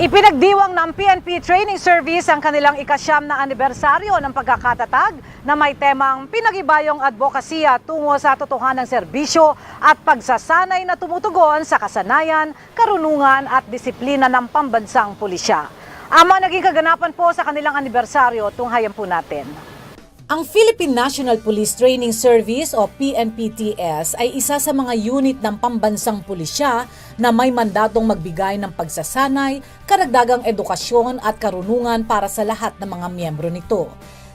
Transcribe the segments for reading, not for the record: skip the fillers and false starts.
Ipinagdiwang ng PNP Training Service ang kanilang ikasyam na anibersaryo ng pagkakatatag na may temang pinag-ibayong advokasya tungo sa totohanang serbisyo at pagsasanay na tumutugon sa kasanayan, karunungan at disiplina ng pambansang pulisya. Ang mga naging kaganapan po sa kanilang anibersaryo, tunghayan po natin. Ang Philippine National Police Training Service o PNPTS ay isa sa mga unit ng pambansang pulisya na may mandatong magbigay ng pagsasanay, karagdagang edukasyon at karunungan para sa lahat ng mga miyembro nito.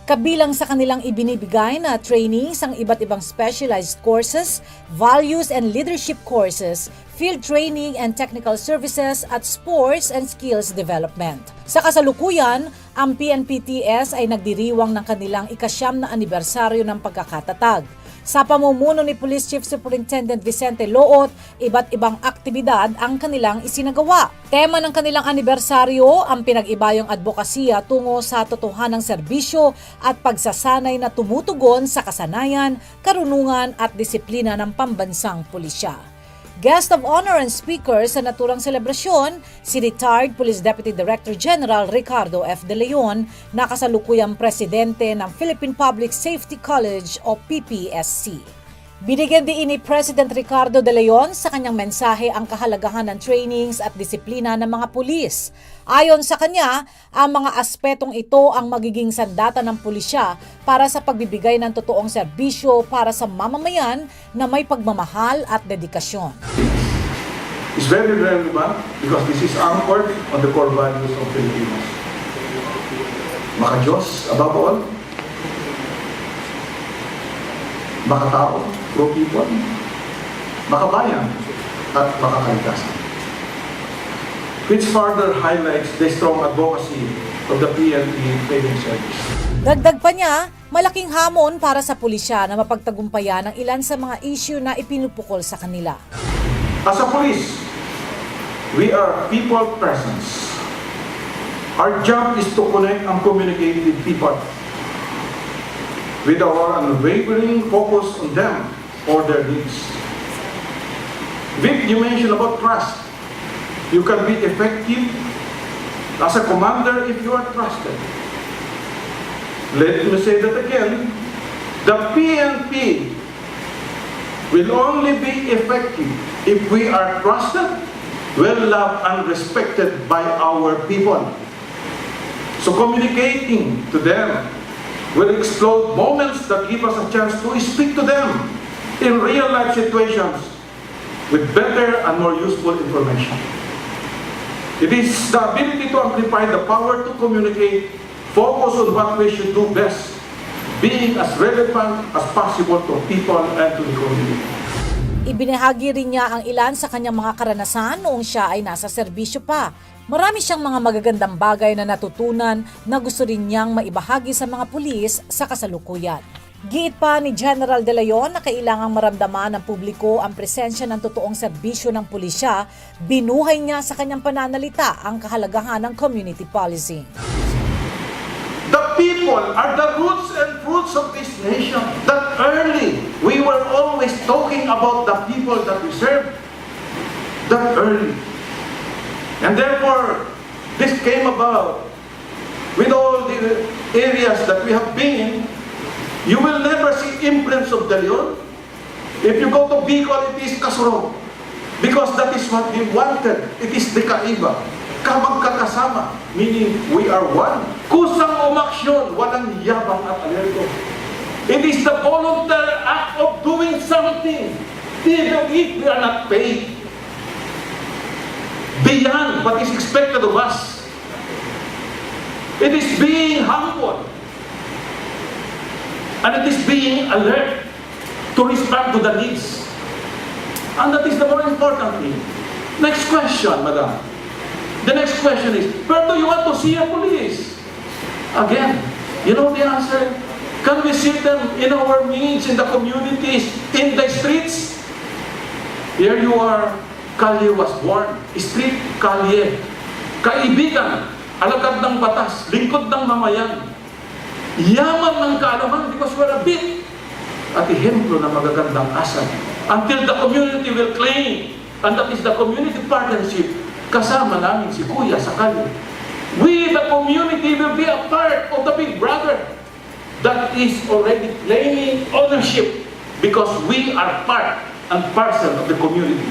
Kabilang sa kanilang ibinibigay na trainees ang iba't ibang specialized courses, values and leadership courses, field training and technical services at sports and skills development. Sa kasalukuyan, ang PNPTS ay nagdiriwang ng kanilang ikasyam na anibersaryo ng pagkakatatag. Sa pamumuno ni Police Chief Superintendent Vicente Loot, iba't ibang aktibidad ang kanilang isinagawa. Tema ng kanilang anibersaryo ang pinag-ibayong advokasya tungo sa totohanang serbisyo at pagsasanay na tumutugon sa kasanayan, karunungan at disiplina ng pambansang pulisya. Guest of honor and speaker sa naturang selebrasyon, si retired Police Deputy Director General Ricardo F. De Leon, na kasalukuyang presidente ng Philippine Public Safety College o PPSC. Binigyan din ni President Ricardo De Leon sa kanyang mensahe ang kahalagahan ng trainings at disiplina ng mga pulis. Ayon sa kanya, ang mga aspetong ito ang magiging sandata ng pulisya para sa pagbibigay ng totoong serbisyo para sa mamamayan na may pagmamahal at dedikasyon. It's very relevant because this is anchored on the core values of Filipinos. Maka-Diyos above all, makatao, pro-people, makabayan, at makakalikasan. Which further highlights the strong advocacy of the PNP Training Service. Dagdag pa niya, malaking hamon para sa pulisya na mapagtagumpayan ang ilan sa mga issue na ipinupukol sa kanila. As a police, we are people persons. Our job is to connect and communicate with people with our unwavering focus on them or their needs. Vic, you mentioned about trust. You can be effective as a commander if you are trusted. Let me say that again. The PNP will only be effective if we are trusted, well-loved, and respected by our people. So communicating to them will explode moments that give us a chance to speak to them in real-life situations with better and more useful information. It is the ability to amplify the power to communicate, focus on what we should do best, being as relevant as possible to people and to the community. Ibinahagi rin niya ang ilan sa kanyang mga karanasan noong siya ay nasa serbisyo pa. Marami siyang mga magagandang bagay na natutunan na gusto rin niyang maibahagi sa mga pulis sa kasalukuyan. Giit pa ni General De Leon na kailangang maramdaman ng publiko ang presensya ng totoong serbisyo ng pulisya, binuhay niya sa kanyang pananalita ang kahalagahan ng community policing. The people are the roots and fruits of this nation. That early, we were always talking about the people that we serve. That early. And therefore, this came about with all the areas that we have been. You will never see imprints of De Leon. If you go to Bicol, it is Kasro. Because that is what we wanted. It is the kaiba. Kamagkakasama. Meaning, we are one. Kusang umaksyon, walang yabang at alerto. It is the voluntary act of doing something, even if we are not paid. Beyond what is expected of us. It is being humble. And it is being alert to respond to the needs. And that is the more important thing. Next question, madam. The next question is, where do you want to see a police? Again, you know the answer? Can we see them in our means, in the communities, in the streets? Here you are, Kalye was born. Street, Kalye. Kaibigan, alagad ng batas, lingkod ng mamayan. Yaman ng kaalaman because we're a bit at ehemplo na magagandang asal until the community will claim, and that is the community partnership kasama namin si Kuya sa kalye. We, the community, will be a part of the Big Brother that is already claiming ownership because we are part and parcel of the community.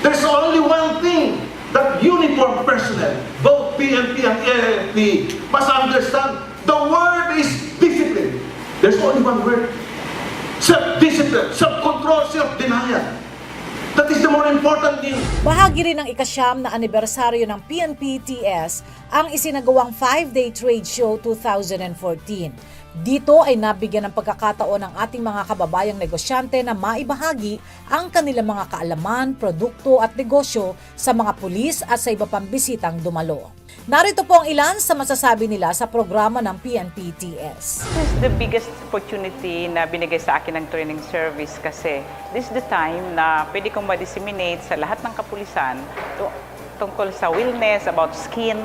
There's only one thing that uniformed personnel, both PNP and AFP, must understand. The word is discipline. There's only one word. Self-discipline, self-control, self-denial. That is the more important thing. Bahagi rin ng ikasyam na anibersaryo ng PNP-TS ang isinagawang 5-day trade show 2014. Dito ay nabigyan ng pagkakataon ng ating mga kababayang negosyante na maibahagi ang kanilang mga kaalaman, produkto at negosyo sa mga pulis at sa iba pang bisitang dumalo. Narito po ang ilan sa masasabi nila sa programa ng PNP-TS. This is the biggest opportunity na binigay sa akin ng training service kasi this is the time na pwede kong ma-disseminate sa lahat ng kapulisan tungkol sa wellness, about skin,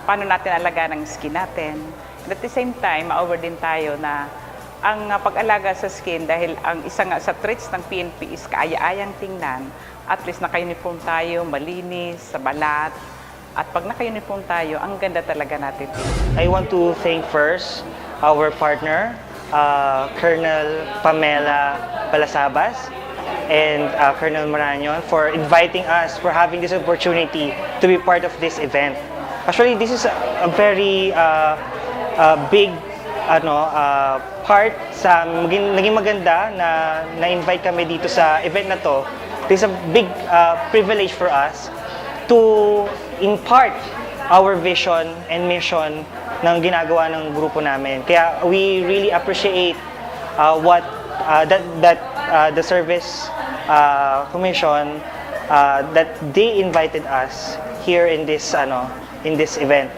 paano natin alagaan ang skin natin. And at the same time, ma-over din tayo na ang pag-alaga sa skin dahil ang isa nga sa traits ng PNP is kaaya-ayang tingnan. At least naka-uniform tayo, malinis, sa balat. At pag naka-uniform tayo, ang ganda talaga natin. I want to thank first our partner, Colonel Pamela Palasabas and Colonel Marañon for inviting us, for having this opportunity to be part of this event. Actually, this is a very big part sa naging maganda na na-invite kami dito sa event na to. This is a big privilege for us to impart our vision and mission ng ginagawa ng grupo namin. Kaya we really appreciate what the service commission that they invited us here in this event.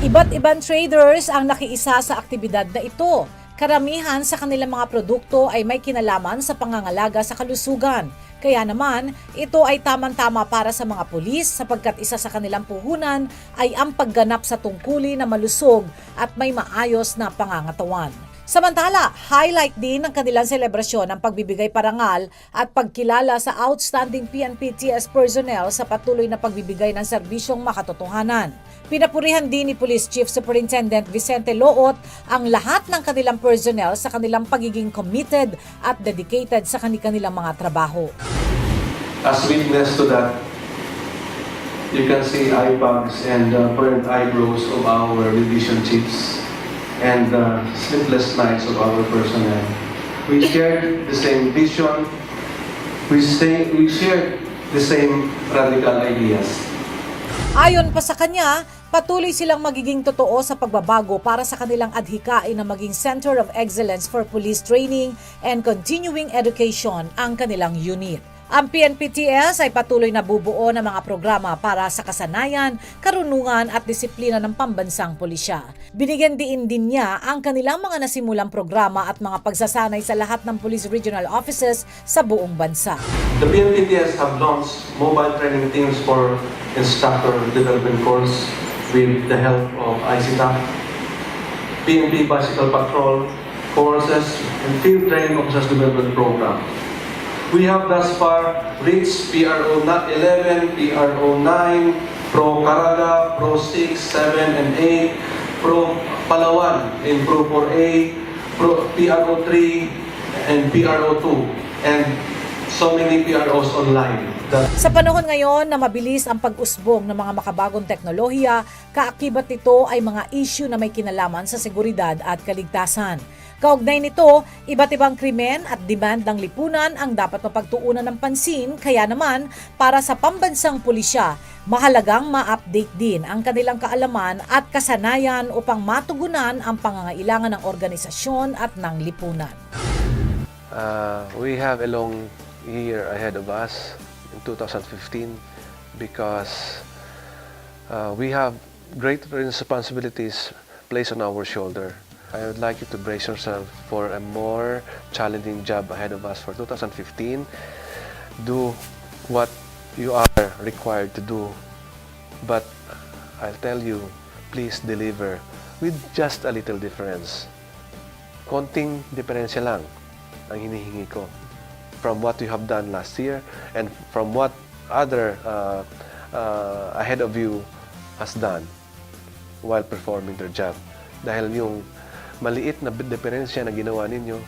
Iba't ibang traders ang nakiisa sa aktibidad na ito. Karamihan sa kanilang mga produkto ay may kinalaman sa pangangalaga sa kalusugan. Kaya naman, ito ay tamang-tama para sa mga pulis sapagkat isa sa kanilang puhunan ay ang pagganap sa tungkulin na malusog at may maayos na pangangatawan. Samantala, highlight din ng kanilang selebrasyon ang pagbibigay parangal at pagkilala sa outstanding PNP-TS personnel sa patuloy na pagbibigay ng serbisyong makatotohanan. Pinapurihan din ni Police Chief Superintendent Vicente Loot ang lahat ng kanilang personnel sa kanilang pagiging committed at dedicated sa kanilang mga trabaho. As witness to that, you can see eye bags and burnt eyebrows of our division chiefs and sleepless nights of our personnel. We shared the same vision, we shared the same radical ideas. Ayon pa sa kanya, patuloy silang magiging totoo sa pagbabago para sa kanilang adhikain na maging Center of Excellence for Police Training and Continuing Education ang kanilang unit. Ang PNP-TS ay patuloy na bubuo ng mga programa para sa kasanayan, karunungan at disiplina ng pambansang pulisya. Binigyan din niya ang kanilang mga nasimulang programa at mga pagsasanay sa lahat ng police regional offices sa buong bansa. The PNP-TS have launched mobile training teams for instructor development course with the help of ICTAC, PNP Bicycle Patrol courses, and Field Training Officers Development Program. We have thus far reached PRO 11, PRO 9, Pro Caraga, Pro 6, 7, and 8, Pro Palawan in Pro 4A, Pro PRO 3, and PRO 2, and so many PROs online. Sa panahon ngayon na mabilis ang pag-usbong ng mga makabagong teknolohiya, kaakibat nito ay mga issue na may kinalaman sa seguridad at kaligtasan. Kaugnay nito, iba't ibang krimen at demand ng lipunan ang dapat mapagtuunan ng pansin, kaya naman para sa pambansang pulisya, mahalagang ma-update din ang kanilang kaalaman at kasanayan upang matugunan ang pangangailangan ng organisasyon at ng lipunan. We have a long year ahead of us in 2015 because we have great responsibilities placed on our shoulder. I would like you to brace yourself for a more challenging job ahead of us for 2015. Do what you are required to do, but I'll tell you, please deliver with just a little difference. Konting diferensya lang ang hinihingi ko from what you have done last year and from what other ahead of you has done while performing their job. Dahil yung maliit na diferensya na ginawa ninyo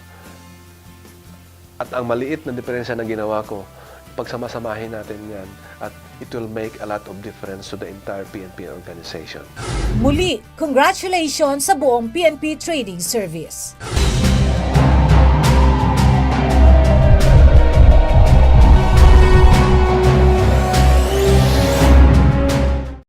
at ang maliit na diferensya na ginawa ko, pagsamasamahin natin yan at it will make a lot of difference to the entire PNP organization. Muli, congratulations sa buong PNP Training Service.